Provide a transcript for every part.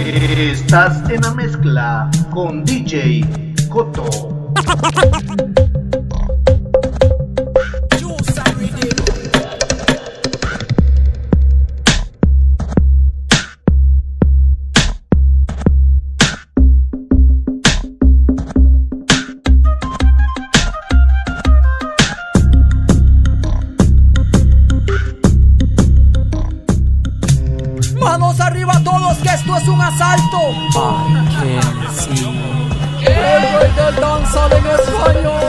Estás en la mezcla con DJ Coto. Manos arriba todos, que esto es un asalto. El rey del danzal en español.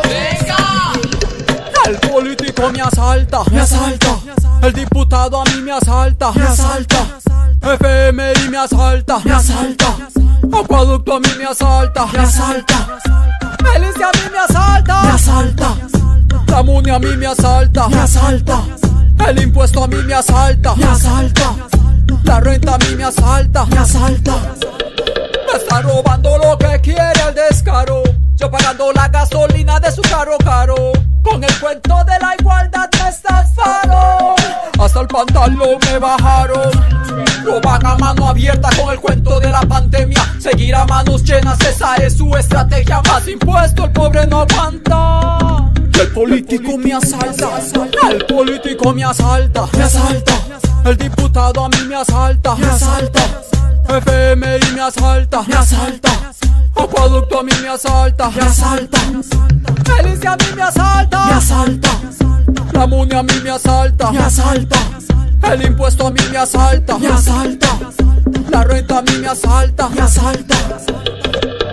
¡Venga! El político me asalta, me asalta. El diputado a mí me asalta, me asalta. FMI me asalta, me asalta. Acueducto a mí me asalta, me asalta. Milicia a mí me asalta, me asalta. La MUNI a mí me asalta, me asalta. El impuesto a mí me asalta, me asalta. La renta a mí me asalta, me asalta. Me está robando lo que quiere el descaro. Yo pagando la gasolina de su carro caro. Con el cuento de la igualdad me estafaron. Hasta el pantalón me bajaron. Roban a mano abierta con el cuento de la pandemia. Seguir a manos llenas, esa es su estrategia. Más impuesto, el pobre no aguanta. El político me asalta, el político me asalta, me asalta. El diputado a mí me asalta, me asalta. FMI me asalta, me asalta. Acueducto a mí me asalta, me asalta. Milicia a mí me asalta, me asalta. La MUNI a mí me asalta, me asalta. El impuesto a mí me asalta, me asalta. La renta a mí me asalta, me asalta.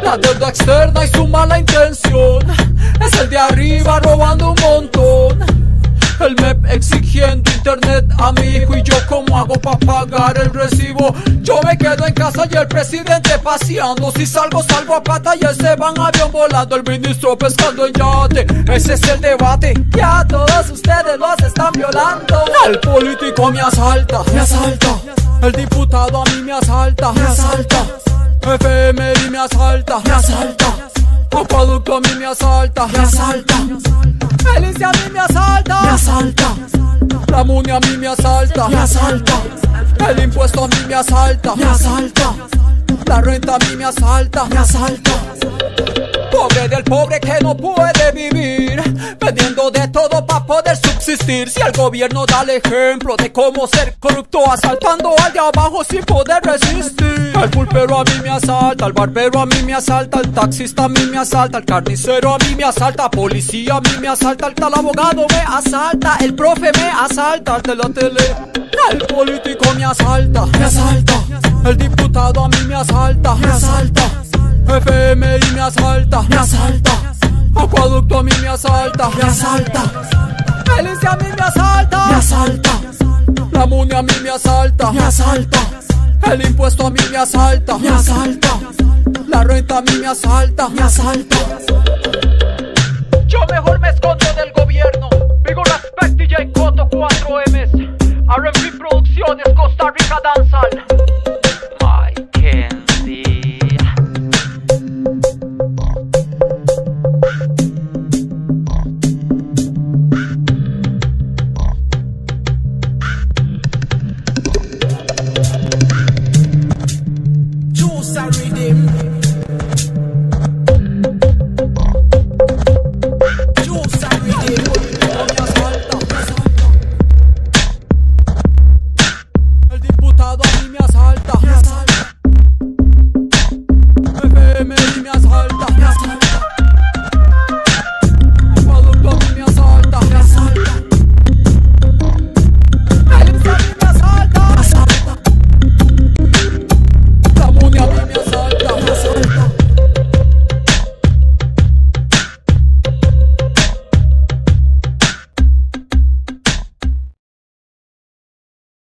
La deuda externa y su mala intención es el de arriba robando un montón. El MEP exigiendo internet a mi hijo y yo cómo hago para pagar el recibo. Yo me quedo en casa y el presidente paseando. Si salgo, salgo a pata y él se va en avión volando. El ministro pescando en yate, ese es el debate. Ya todos ustedes los están violando. El político me asalta, me asalta. El diputado a mí me asalta, me asalta. FMI me asalta, me asalta. Acueducto a mí me asalta, me asalta. Milicia a mí me asalta, me asalta. La MUNI a mí me asalta, me asalta. El impuesto a mí me asalta, me asalta. La renta a mí me asalta, me asalta. Pobre del pobre que no puede vivir, vendiendo de todo para poder subsistir. Si el gobierno da el ejemplo de cómo ser corrupto, asaltando al de abajo sin poder resistir. El pulpero a mí me asalta, el barbero a mí me asalta, el taxista a mí me asalta, el carnicero a mí me asalta, policía a mí me asalta, el tal abogado me asalta, el profe me asalta, el de la tele. El político me asalta, me asalta. El diputado a mí me asalta, me asalta. FMI me asalta, me asalta. Acueducto a mí me asalta, me asalta. Milicia a mí me asalta, me asalta. La MUNI a mí me asalta, me asalta. El impuesto a mí me asalta, me asalta. La renta a mí me asalta, me asalta. Yo mejor me escondo del gobierno. Big respect DJ Coto 4M's. R&B Producciones, Costa Rica Danzal. Sorry.